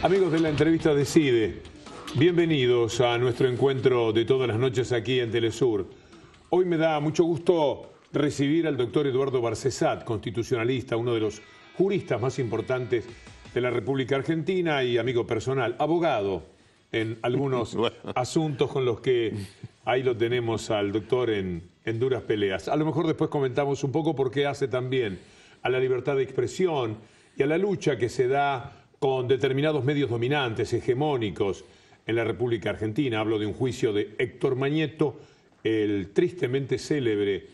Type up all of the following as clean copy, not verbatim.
Amigos de la entrevista Decide, bienvenidos a nuestro encuentro de todas las noches aquí en Telesur. Hoy me da mucho gusto recibir al doctor Eduardo Barcesat, constitucionalista, uno de los juristas más importantes de la República Argentina y amigo personal, abogado en algunos asuntos con los que ahí lo tenemos al doctor en duras peleas. A lo mejor después comentamos un poco por qué hace también a la libertad de expresión y a la lucha que se da con determinados medios dominantes, hegemónicos en la República Argentina. Hablo de un juicio de Héctor Mañeto, el tristemente célebre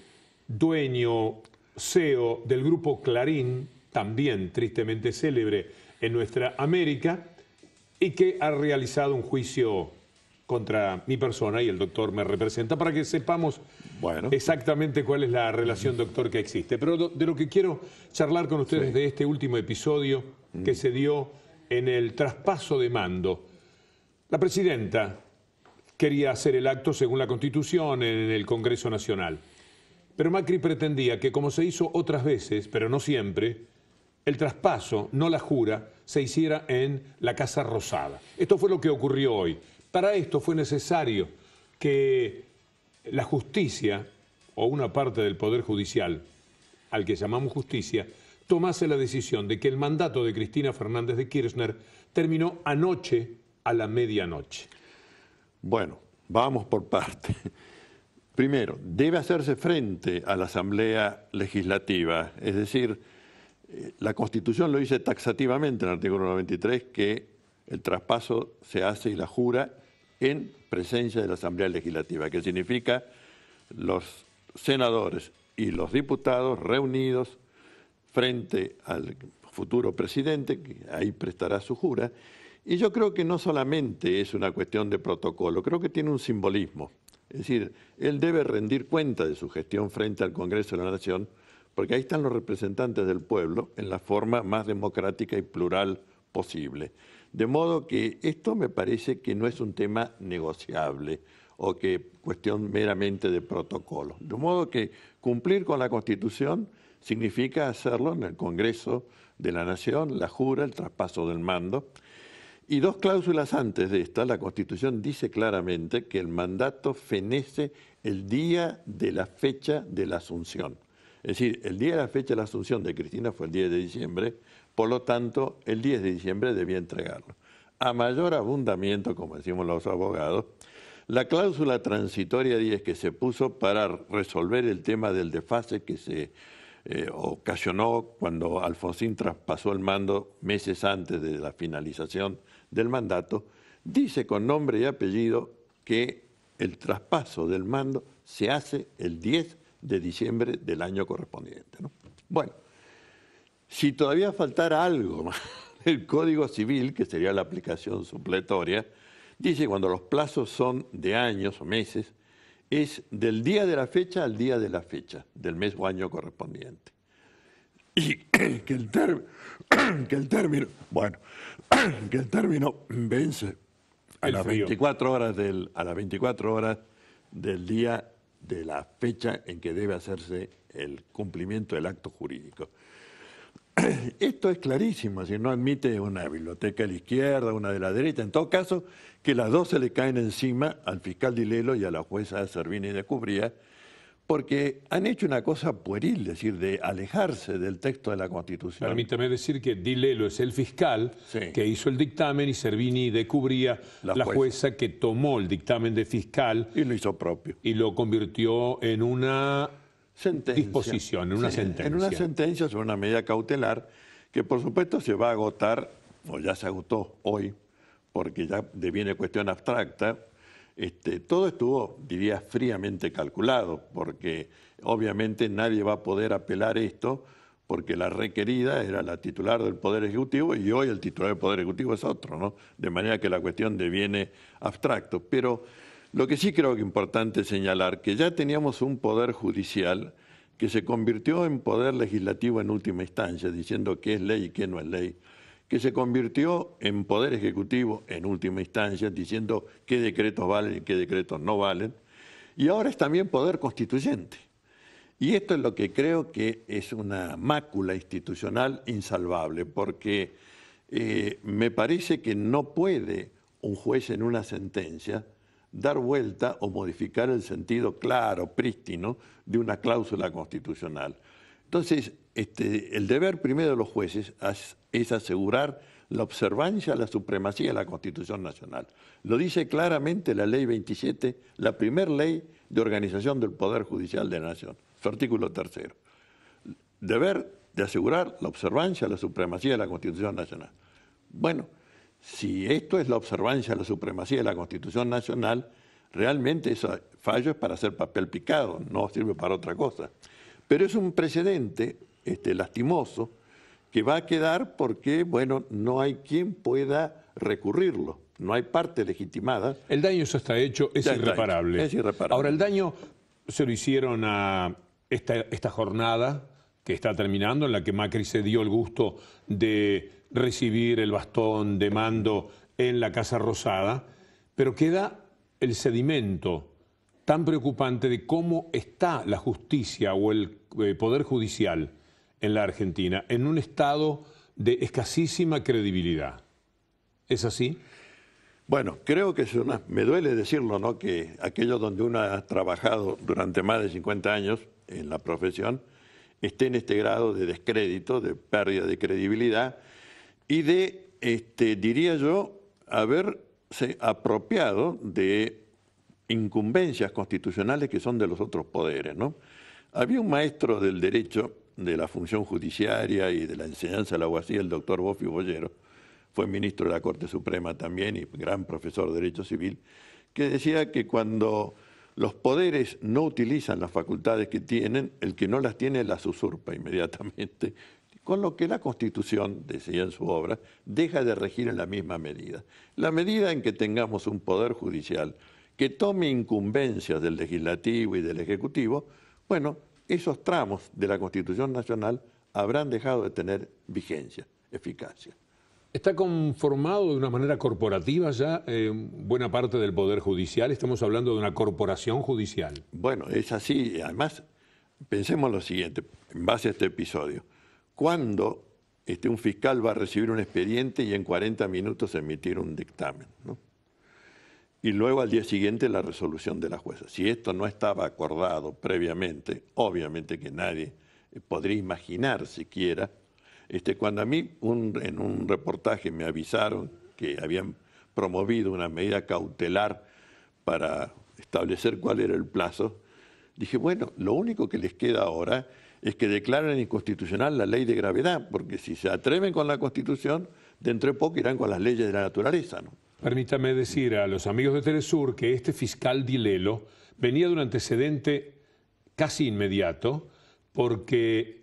dueño, CEO del grupo Clarín, también tristemente célebre en nuestra América, y que ha realizado un juicio contra mi persona y el doctor me representa, para que sepamos exactamente cuál es la relación, doctor, que existe. Pero de lo que quiero charlar con ustedes de este último episodio que se dio en el traspaso de mando. La presidenta quería hacer el acto según la Constitución en el Congreso Nacional, pero Macri pretendía que, como se hizo otras veces, pero no siempre, el traspaso, no la jura, se hiciera en la Casa Rosada. Esto fue lo que ocurrió hoy. Para esto fue necesario que la justicia, o una parte del Poder Judicial, al que llamamos justicia, tomase la decisión de que el mandato de Cristina Fernández de Kirchner terminó anoche a la medianoche. Bueno, vamos por parte. Primero, debe hacerse frente a la Asamblea Legislativa, es decir, la Constitución lo dice taxativamente en el artículo 93, que el traspaso se hace y la jura en presencia de la Asamblea Legislativa, que significa los senadores y los diputados reunidos frente al futuro presidente, que ahí prestará su jura. Y yo creo que no solamente es una cuestión de protocolo, creo que tiene un simbolismo. Es decir, él debe rendir cuenta de su gestión frente al Congreso de la Nación, porque ahí están los representantes del pueblo en la forma más democrática y plural posible. De modo que esto me parece que no es un tema negociable o que cuestión meramente de protocolo. De modo que cumplir con la Constitución significa hacerlo en el Congreso de la Nación, la jura, el traspaso del mando. Y dos cláusulas antes de esta, la Constitución dice claramente que el mandato fenece el día de la fecha de la asunción. Es decir, el día de la fecha de la asunción de Cristina fue el 10 de diciembre, por lo tanto, el 10 de diciembre debía entregarlo. A mayor abundamiento, como decimos los abogados, la cláusula transitoria 10 que se puso para resolver el tema del desfase que se ocasionó cuando Alfonsín traspasó el mando meses antes de la finalización del mandato, dice con nombre y apellido que el traspaso del mando se hace el 10 de diciembre del año correspondiente, ¿no? Bueno, si todavía faltara algo más, el Código Civil, que sería la aplicación supletoria, dice que cuando los plazos son de años o meses, es del día de la fecha al día de la fecha, del mes o año correspondiente. Y que el término vence a las 24 horas del día de la fecha en que debe hacerse el cumplimiento del acto jurídico. Esto es clarísimo, si no admite una biblioteca de la izquierda, una de la derecha, en todo caso, que las dos se le caen encima al fiscal Dilelo y a la jueza Servini de Cubría, porque han hecho una cosa pueril, es decir, de alejarse del texto de la Constitución. Permítame decir que Dilelo es el fiscal que hizo el dictamen y Servini de Cubría la jueza que tomó el dictamen de fiscal y lo hizo propio. Y lo convirtió en una disposición, en una sentencia. En una sentencia sobre una medida cautelar que por supuesto se va a agotar, o ya se agotó hoy, porque ya deviene cuestión abstracta. Todo estuvo, diría, fríamente calculado, porque obviamente nadie va a poder apelar esto, porque la requerida era la titular del Poder Ejecutivo y hoy el titular del Poder Ejecutivo es otro, ¿no? De manera que la cuestión deviene abstracto. Pero lo que sí creo que es importante señalar, que ya teníamos un Poder Judicial que se convirtió en Poder Legislativo en última instancia, diciendo qué es ley y qué no es ley, que se convirtió en Poder Ejecutivo en última instancia, diciendo qué decretos valen y qué decretos no valen, y ahora es también Poder Constituyente. Y esto es lo que creo que es una mácula institucional insalvable, porque Me parece que no puede un juez en una sentencia dar vuelta o modificar el sentido claro, prístino, de una cláusula constitucional. Entonces, el deber primero de los jueces es asegurar la observancia a la supremacía de la Constitución Nacional. Lo dice claramente la Ley 27, la primera ley de organización del Poder Judicial de la Nación, su artículo 3. Deber de asegurar la observancia a la supremacía de la Constitución Nacional. Bueno, si esto es la observancia a la supremacía de la Constitución Nacional, realmente ese fallo es para hacer papel picado, no sirve para otra cosa. Pero es un precedente lastimoso que va a quedar porque, bueno, no hay quien pueda recurrirlo, no hay parte legitimada. El daño ya está hecho, es irreparable. Es irreparable. Ahora, el daño se lo hicieron a esta jornada que está terminando, en la que Macri se dio el gusto de recibir el bastón de mando en la Casa Rosada, pero queda el sedimento tan preocupante de cómo está la justicia o el Poder Judicial en la Argentina, en un estado de escasísima credibilidad. ¿Es así? Bueno, creo que me duele decirlo, ¿no? Que aquello donde uno ha trabajado durante más de 50 años en la profesión esté en este grado de descrédito, de pérdida de credibilidad y de, diría yo, haberse apropiado de incumbencias constitucionales que son de los otros poderes, ¿no? Había un maestro del derecho, de la función judiciaria y de la enseñanza de la abogacía, el doctor Bofi Bollero, fue ministro de la Corte Suprema también y gran profesor de Derecho Civil, que decía que cuando los poderes no utilizan las facultades que tienen, el que no las tiene las usurpa inmediatamente, con lo que la Constitución, decía en su obra, deja de regir en la misma medida. La medida en que tengamos un poder judicial que tome incumbencias del legislativo y del ejecutivo, bueno, esos tramos de la Constitución Nacional habrán dejado de tener vigencia, eficacia. ¿Está conformado de una manera corporativa ya buena parte del Poder Judicial? Estamos hablando de una corporación judicial. Bueno, es así. Además, pensemos lo siguiente, en base a este episodio. ¿Cuándo un fiscal va a recibir un expediente y en 40 minutos emitir un dictamen, ¿no? Y luego al día siguiente la resolución de la jueza? Si esto no estaba acordado previamente, obviamente que nadie podría imaginar siquiera. Cuando a mí en un reportaje me avisaron que habían promovido una medida cautelar para establecer cuál era el plazo, dije, bueno, lo único que les queda ahora es que declaren inconstitucional la ley de gravedad, porque si se atreven con la Constitución, dentro de poco irán con las leyes de la naturaleza, ¿no? Permítame decir a los amigos de Telesur que este fiscal Dilelo venía de un antecedente casi inmediato porque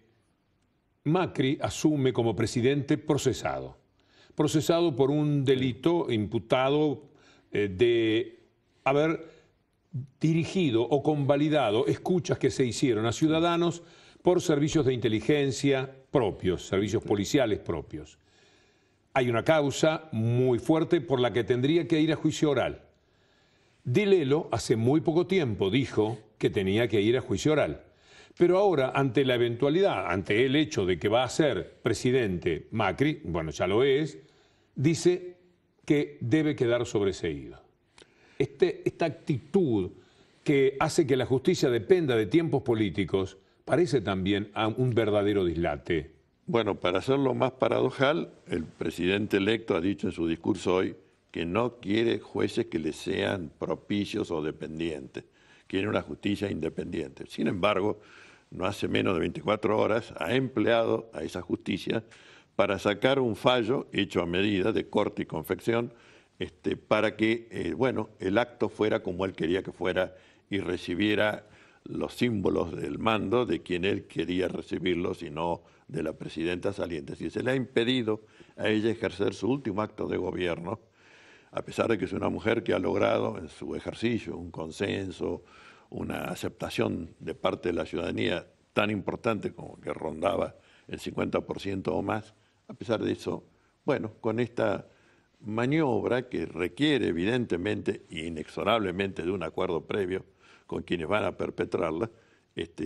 Macri asume como presidente procesado por un delito imputado de haber dirigido o convalidado escuchas que se hicieron a ciudadanos por servicios de inteligencia propios, servicios policiales propios. Hay una causa muy fuerte por la que tendría que ir a juicio oral. Dilelo hace muy poco tiempo dijo que tenía que ir a juicio oral. Pero ahora, ante la eventualidad, ante el hecho de que va a ser presidente Macri, bueno, ya lo es, dice que debe quedar sobreseído. Esta actitud que hace que la justicia dependa de tiempos políticos parece también a un verdadero dislate. Bueno, para hacerlo más paradojal, el presidente electo ha dicho en su discurso hoy que no quiere jueces que le sean propicios o dependientes, quiere una justicia independiente. Sin embargo, no hace menos de 24 horas ha empleado a esa justicia para sacar un fallo hecho a medida de corte y confección para que bueno, el acto fuera como él quería que fuera y recibiera los símbolos del mando de quien él quería recibirlos y no de la presidenta saliente. Si se le ha impedido a ella ejercer su último acto de gobierno, a pesar de que es una mujer que ha logrado en su ejercicio un consenso, una aceptación de parte de la ciudadanía tan importante como que rondaba el 50% o más, a pesar de eso, bueno, con esta maniobra que requiere evidentemente e inexorablemente de un acuerdo previo con quienes van a perpetrarla,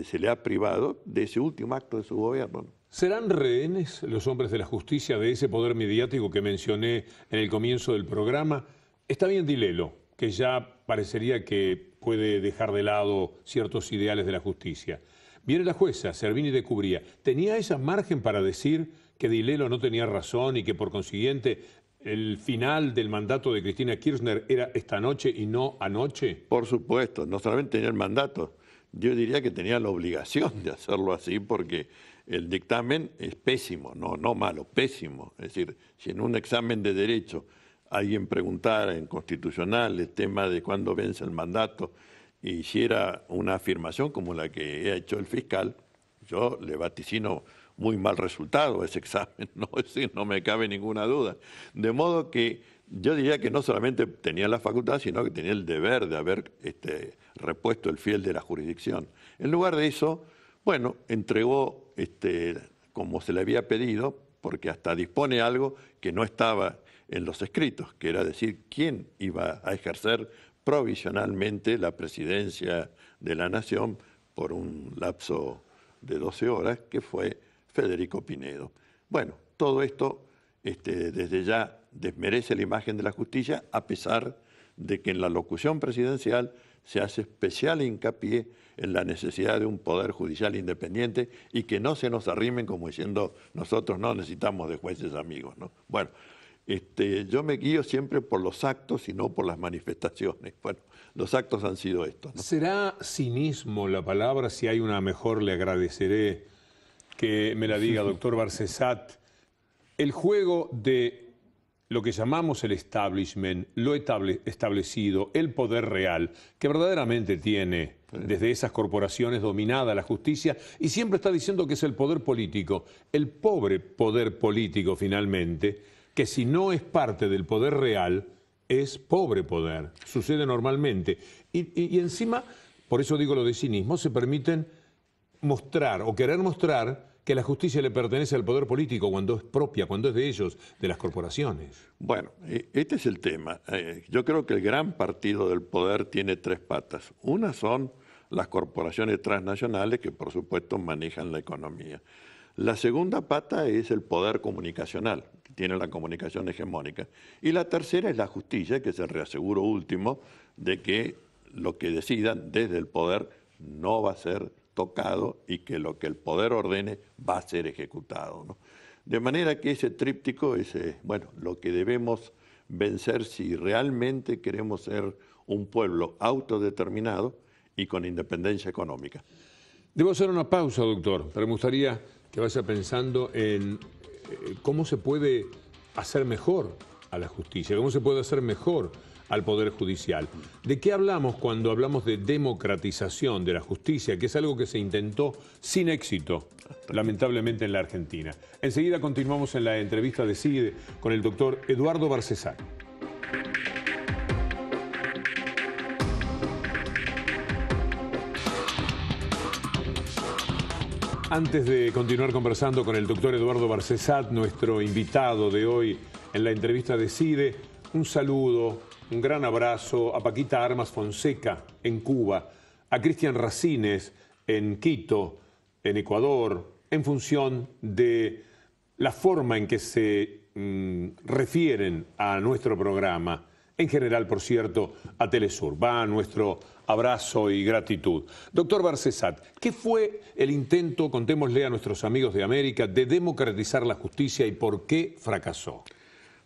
se le ha privado de ese último acto de su gobierno, ¿no? ¿Serán rehenes los hombres de la justicia de ese poder mediático que mencioné en el comienzo del programa? Está bien Dilelo, que ya parecería que puede dejar de lado ciertos ideales de la justicia. Viene la jueza, Servini de Cubría. ¿Tenía esa margen para decir que Dilelo no tenía razón y que por consiguiente el final del mandato de Cristina Kirchner era esta noche y no anoche? Por supuesto, no solamente tenía el mandato, yo diría que tenía la obligación de hacerlo así porque el dictamen es pésimo, no malo, pésimo. Es decir, si en un examen de derecho alguien preguntara en constitucional el tema de cuándo vence el mandato e hiciera una afirmación como la que ha hecho el fiscal, yo le vaticino muy mal resultado a ese examen, ¿no? Es decir, no me cabe ninguna duda. De modo que yo diría que no solamente tenía la facultad, sino que tenía el deber de haber repuesto el fiel de la jurisdicción. En lugar de eso, bueno, entregó como se le había pedido, porque hasta dispone algo que no estaba en los escritos, que era decir quién iba a ejercer provisionalmente la presidencia de la Nación por un lapso de 12 horas, que fue Federico Pinedo. Bueno, todo esto desde ya desmerece la imagen de la justicia, a pesar de que en la locución presidencial se hace especial hincapié en la necesidad de un poder judicial independiente y que no se nos arrimen como diciendo nosotros no necesitamos de jueces amigos, ¿no? Bueno, yo me guío siempre por los actos y no por las manifestaciones. Bueno, los actos han sido estos, ¿no? ¿Será cinismo la palabra? Si hay una mejor, le agradeceré que me la diga, doctor Barcesat. El juego de lo que llamamos el establishment, lo establecido, el poder real, que verdaderamente tiene desde esas corporaciones dominada la justicia, y siempre está diciendo que es el poder político, el pobre poder político finalmente, que si no es parte del poder real, es pobre poder. Sucede normalmente. Y encima, por eso digo lo de cinismo, se permiten mostrar o querer mostrar que la justicia le pertenece al poder político cuando es propia, cuando es de ellos, de las corporaciones. Bueno, este es el tema. Yo creo que el gran partido del poder tiene tres patas. Una son las corporaciones transnacionales que por supuesto manejan la economía. La segunda pata es el poder comunicacional, que tiene la comunicación hegemónica. Y la tercera es la justicia, que es el reaseguro último de que lo que decidan desde el poder no va a ser tocado y que lo que el poder ordene va a ser ejecutado, ¿no? De manera que ese tríptico es bueno, lo que debemos vencer si realmente queremos ser un pueblo autodeterminado y con independencia económica. Debo hacer una pausa, doctor, pero me gustaría que vaya pensando en cómo se puede hacer mejor a la justicia, cómo se puede hacer mejor al Poder Judicial. ¿De qué hablamos cuando hablamos de democratización de la justicia, que es algo que se intentó sin éxito, lamentablemente, en la Argentina? Enseguida continuamos en la entrevista de CIDE con el doctor Eduardo Barcesat. Antes de continuar conversando con el doctor Eduardo Barcesat, nuestro invitado de hoy en la entrevista de CIDE, un saludo, un gran abrazo a Paquita Armas Fonseca en Cuba, a Cristian Racines en Quito, en Ecuador, en función de la forma en que se refieren a nuestro programa. En general, por cierto, a Telesur. Va nuestro abrazo y gratitud. Doctor Barcesat, ¿qué fue el intento, contémosle a nuestros amigos de América, de democratizar la justicia y por qué fracasó?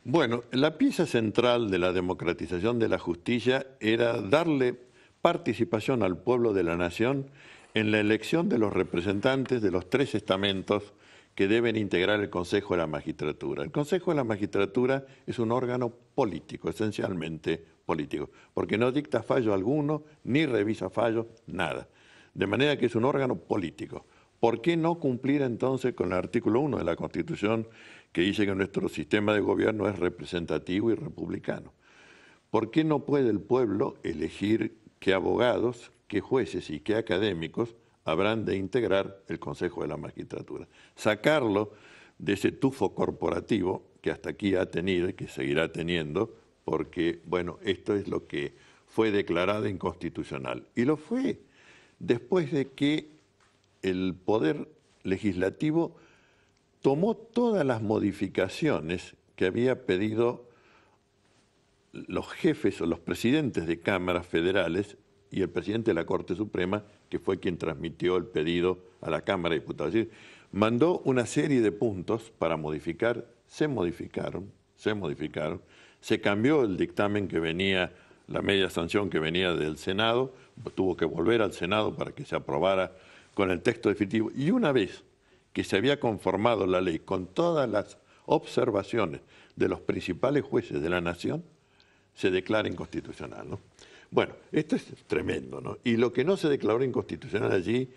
Bueno, la pieza central de la democratización de la justicia era darle participación al pueblo de la nación en la elección de los representantes de los tres estamentos que deben integrar el Consejo de la Magistratura. El Consejo de la Magistratura es un órgano político, esencialmente político, porque no dicta fallo alguno, ni revisa fallos, nada. De manera que es un órgano político. ¿Por qué no cumplir entonces con el artículo 1 de la Constitución que dice que nuestro sistema de gobierno es representativo y republicano? ¿Por qué no puede el pueblo elegir qué abogados, qué jueces y qué académicos habrán de integrar el Consejo de la Magistratura? Sacarlo de ese tufo corporativo que hasta aquí ha tenido y que seguirá teniendo, porque, bueno, esto es lo que fue declarado inconstitucional. Y lo fue después de que el Poder Legislativo tomó todas las modificaciones que había pedido los jefes o los presidentes de cámaras federales y el presidente de la Corte Suprema, que fue quien transmitió el pedido a la Cámara de Diputados. Es decir, mandó una serie de puntos para modificar, se modificaron, se cambió el dictamen que venía, la media sanción que venía del Senado, tuvo que volver al Senado para que se aprobara con el texto definitivo. Y una vez que se había conformado la ley con todas las observaciones de los principales jueces de la nación, se declara inconstitucional, ¿no? Bueno, esto es tremendo, ¿no? Y lo que no se declaró inconstitucional allí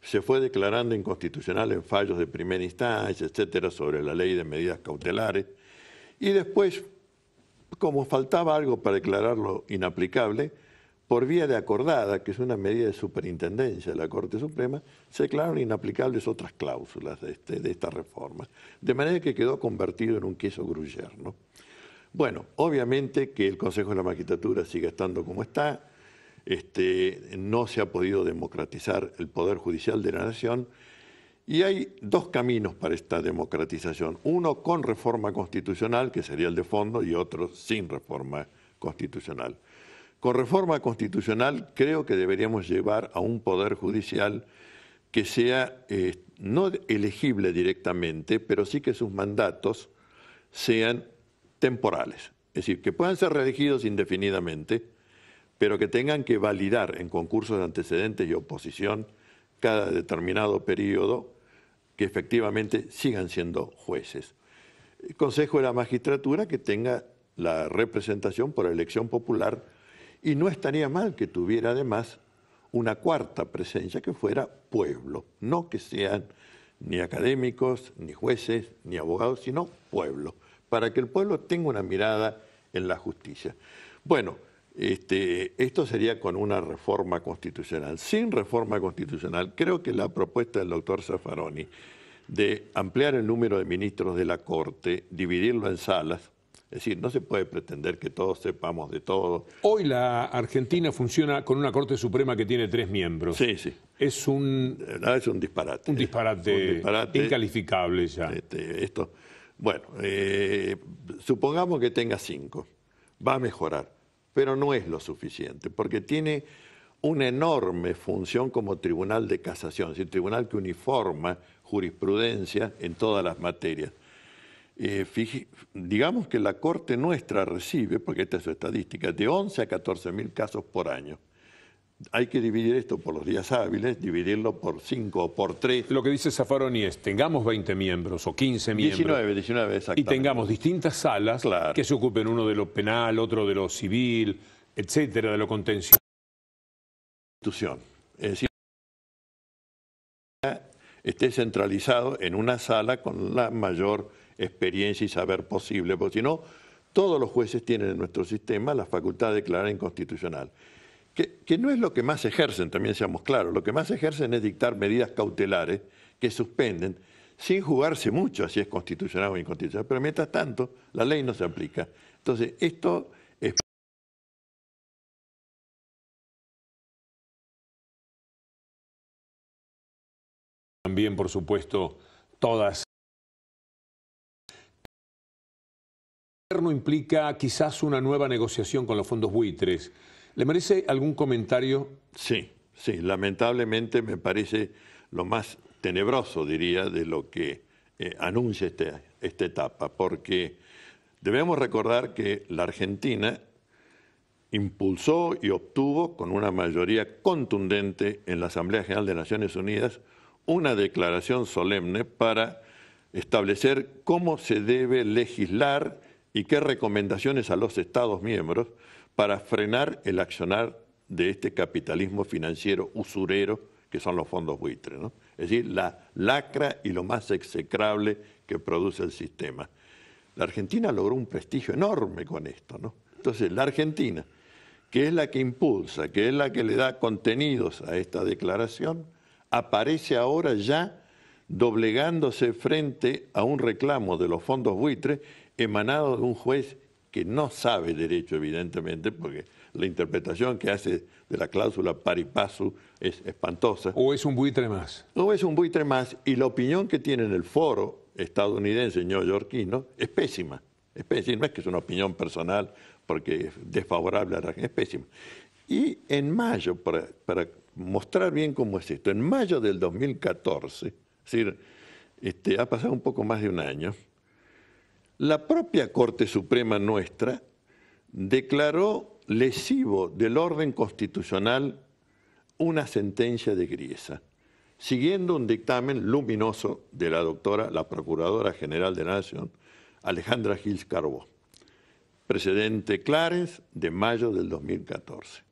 se fue declarando inconstitucional en fallos de primera instancia, etcétera, sobre la ley de medidas cautelares. Y después, como faltaba algo para declararlo inaplicable, por vía de acordada, que es una medida de superintendencia de la Corte Suprema, se declararon inaplicables otras cláusulas de esta reforma. De manera que quedó convertido en un queso gruyère, ¿no? Bueno, obviamente que el Consejo de la Magistratura sigue estando como está, no se ha podido democratizar el Poder Judicial de la Nación y hay dos caminos para esta democratización. Uno con reforma constitucional, que sería el de fondo, y otro sin reforma constitucional. Con reforma constitucional creo que deberíamos llevar a un Poder Judicial que sea no elegible directamente, pero sí que sus mandatos sean temporales, es decir, que puedan ser reelegidos indefinidamente, pero que tengan que validar en concursos de antecedentes y oposición cada determinado periodo que efectivamente sigan siendo jueces. El Consejo de la Magistratura que tenga la representación por elección popular y no estaría mal que tuviera además una cuarta presencia que fuera pueblo, no que sean ni académicos, ni jueces, ni abogados, sino pueblo, para que el pueblo tenga una mirada en la justicia. Bueno, esto sería con una reforma constitucional. Sin reforma constitucional, creo que la propuesta del doctor Zaffaroni de ampliar el número de ministros de la Corte, dividirlo en salas, es decir, no se puede pretender que todos sepamos de todo. Hoy la Argentina funciona con una Corte Suprema que tiene 3 miembros. Sí, sí. Es un disparate. Un disparate incalificable ya. Bueno, supongamos que tenga 5, va a mejorar, pero no es lo suficiente, porque tiene una enorme función como tribunal de casación, es decir, tribunal que uniforma jurisprudencia en todas las materias. Digamos que la Corte nuestra recibe, porque esta es su estadística, de 11 a 14.000 casos por año. Hay que dividir esto por los días hábiles, dividirlo por 5 o por 3. Lo que dice Zaffaroni es, tengamos 20 miembros o 15 miembros. 19 exactamente. Y tengamos distintas salas, claro, que se ocupen, uno de lo penal, otro de lo civil, etcétera, de lo contencioso. Es decir, esté centralizado en una sala con la mayor experiencia y saber posible, porque si no, todos los jueces tienen en nuestro sistema la facultad de declarar inconstitucional. Que no es lo que más ejercen, también seamos claros, lo que más ejercen es dictar medidas cautelares que suspenden sin jugarse mucho a si es constitucional o inconstitucional, pero mientras tanto la ley no se aplica. Entonces, esto es... También, por supuesto, todas. El gobierno implica quizás una nueva negociación con los fondos buitres. ¿Le merece algún comentario? Sí, lamentablemente me parece lo más tenebroso, diría, de lo que anuncia esta etapa, porque debemos recordar que la Argentina impulsó y obtuvo con una mayoría contundente en la Asamblea General de Naciones Unidas una declaración solemne para establecer cómo se debe legislar y qué recomendaciones a los Estados miembros para frenar el accionar de este capitalismo financiero usurero que son los fondos buitres, ¿no? Es decir, la lacra y lo más execrable que produce el sistema. La Argentina logró un prestigio enorme con esto, ¿no? Entonces, la Argentina, que es la que impulsa, que es la que le da contenidos a esta declaración, aparece ahora ya doblegándose frente a un reclamo de los fondos buitres emanado de un juez que no sabe derecho, evidentemente, porque la interpretación que hace de la cláusula pari passu es espantosa. ¿O es un buitre más? O es un buitre más, y la opinión que tiene en el foro estadounidense neoyorquino es pésima. Es pésima, no es que es una opinión personal porque es desfavorable a la Argentina, es pésima. Y en mayo, para mostrar bien cómo es esto, en mayo del 2014, es decir, ha pasado un poco más de un año, la propia Corte Suprema nuestra declaró lesivo del orden constitucional una sentencia de Griesa, siguiendo un dictamen luminoso de la doctora, la Procuradora General de la Nación, Alejandra Gils Carbó, precedente Clarence de mayo del 2014.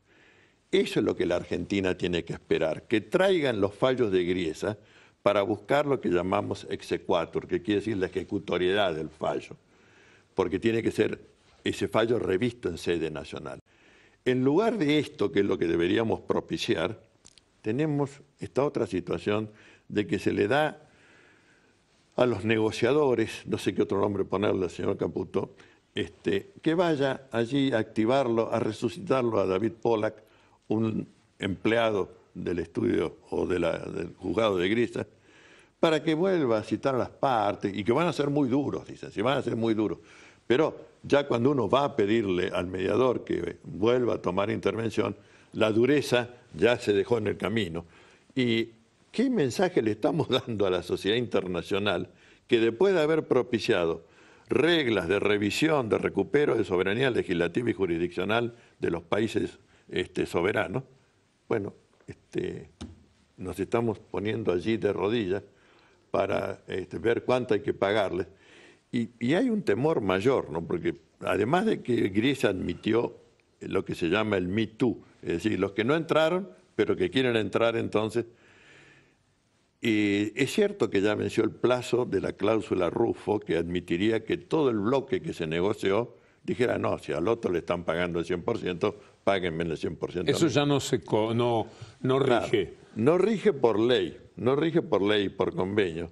Eso es lo que la Argentina tiene que esperar, que traigan los fallos de Griesa para buscar lo que llamamos exequatur, que quiere decir la ejecutoriedad del fallo, porque tiene que ser ese fallo revisto en sede nacional. En lugar de esto, que es lo que deberíamos propiciar, tenemos esta otra situación de que se le da a los negociadores, no sé qué otro nombre ponerle al señor Caputo, que vaya allí a activarlo, a resucitarlo a David Pollack, un empleado del estudio o del juzgado de Griesa, para que vuelva a citar a las partes, y que van a ser muy duros, dicen, sí, van a ser muy duros. Pero ya cuando uno va a pedirle al mediador que vuelva a tomar intervención, la dureza ya se dejó en el camino. ¿Y qué mensaje le estamos dando a la sociedad internacional que después de haber propiciado reglas de revisión, de recupero de soberanía legislativa y jurisdiccional de los países soberanos, bueno, nos estamos poniendo allí de rodillas para ver cuánto hay que pagarles? Y hay un temor mayor, ¿no? Porque además de que Griesa admitió lo que se llama el Me Too, es decir, los que no entraron, pero que quieren entrar entonces, es cierto que ya venció el plazo de la cláusula Rufo, que admitiría que todo el bloque que se negoció dijera, no, si al otro le están pagando el 100%, páguenme el 100%. Eso ya no rige. Claro, no rige por ley, no rige por ley y por convenio.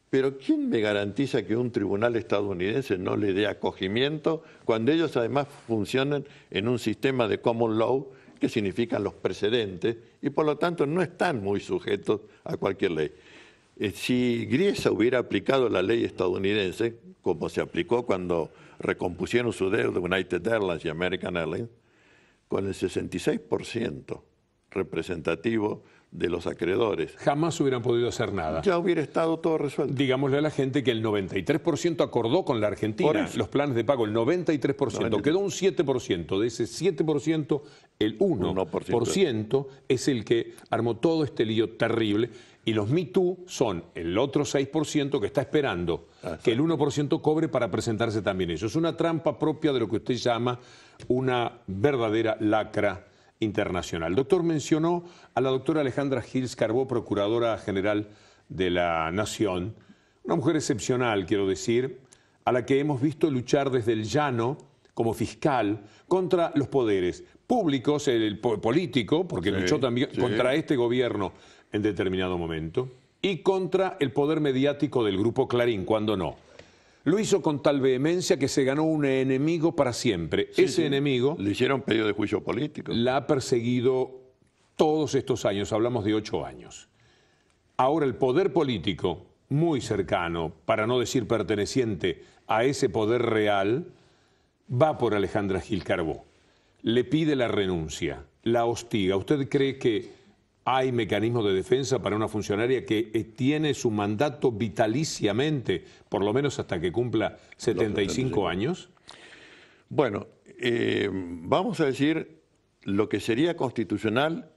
Pero ¿quién me garantiza que un tribunal estadounidense no le dé acogimiento cuando ellos además funcionan en un sistema de common law, que significan los precedentes, y por lo tanto no están muy sujetos a cualquier ley? Si Griesa hubiera aplicado la ley estadounidense, como se aplicó cuando recompusieron su deuda United Airlines y American Airlines, con el 66% representativo de los acreedores, jamás hubieran podido hacer nada. Ya hubiera estado todo resuelto. Digámosle a la gente que el 93% acordó con la Argentina los planes de pago, el 93%. Quedó un 7%. De ese 7%, el 1% es el que armó todo este lío terrible. Y los Me Too son el otro 6% que está esperando que el 1% cobre para presentarse también ellos. Es una trampa propia de lo que usted llama una verdadera lacra internacional. Doctor, mencionó a la doctora Alejandra Gils Carbó, Procuradora General de la Nación, una mujer excepcional, quiero decir, a la que hemos visto luchar desde el llano como fiscal contra los poderes públicos, el político, porque luchó también contra este gobierno en determinado momento, y contra el poder mediático del Grupo Clarín, cuando no. Lo hizo con tal vehemencia que se ganó un enemigo para siempre. Ese enemigo... Le hicieron pedido de juicio político. La ha perseguido todos estos años, hablamos de 8 años. Ahora el poder político, muy cercano, para no decir perteneciente a ese poder real, va por Alejandra Gils Carbó. Le pide la renuncia, la hostiga. ¿Usted cree que hay mecanismos de defensa para una funcionaria que tiene su mandato vitaliciamente, por lo menos hasta que cumpla 75 años? Bueno, vamos a decir lo que sería constitucional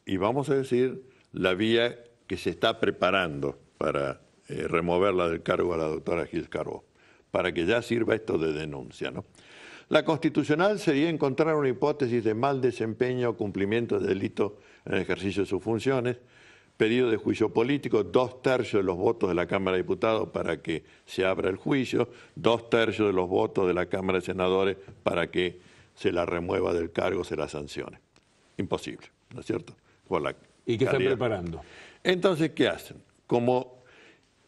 y vamos a decir la vía que se está preparando para removerla del cargo a la doctora Gils Carbó, para que ya sirva esto de denuncia, ¿no? La constitucional sería encontrar una hipótesis de mal desempeño o cumplimiento de delito en el ejercicio de sus funciones, pedido de juicio político, 2/3 de los votos de la Cámara de Diputados para que se abra el juicio, 2/3 de los votos de la Cámara de Senadores para que se la remueva del cargo, se la sancione. Imposible, ¿no es cierto? ¿Y qué están preparando? Entonces, ¿qué hacen? Como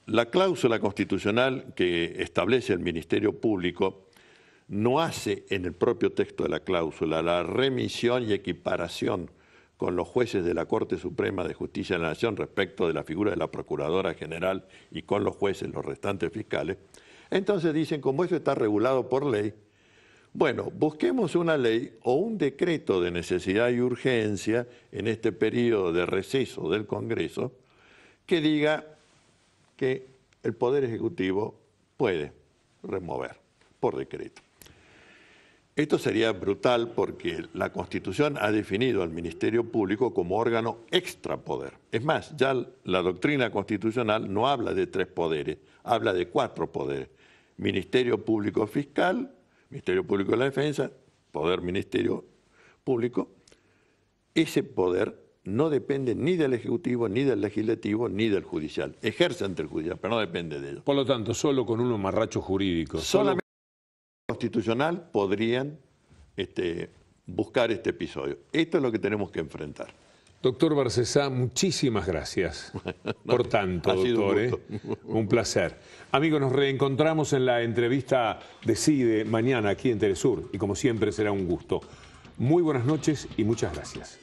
la cláusula constitucional que establece el Ministerio Público no hace en el propio texto de la cláusula la remisión y equiparación con los jueces de la Corte Suprema de Justicia de la Nación respecto de la figura de la Procuradora General y con los jueces, los restantes fiscales. Entonces dicen, como eso está regulado por ley, bueno, busquemos una ley o un decreto de necesidad y urgencia en este periodo de receso del Congreso que diga que el Poder Ejecutivo puede remover por decreto. Esto sería brutal porque la Constitución ha definido al Ministerio Público como órgano extrapoder. Es más, ya la doctrina constitucional no habla de 3 poderes, habla de 4 poderes. Ministerio Público Fiscal, Ministerio Público de la Defensa, Poder Ministerio Público. Ese poder no depende ni del Ejecutivo, ni del Legislativo, ni del Judicial. Ejerce ante el Judicial, pero no depende de ellos. Por lo tanto, solo con un amarracho jurídico. Solamente constitucional podrían buscar este episodio. Esto es lo que tenemos que enfrentar. Doctor Barcesat, muchísimas gracias por tanto, doctor. Un placer. Amigos, nos reencontramos en la entrevista de CIDE mañana aquí en Telesur y como siempre será un gusto. Muy buenas noches y muchas gracias.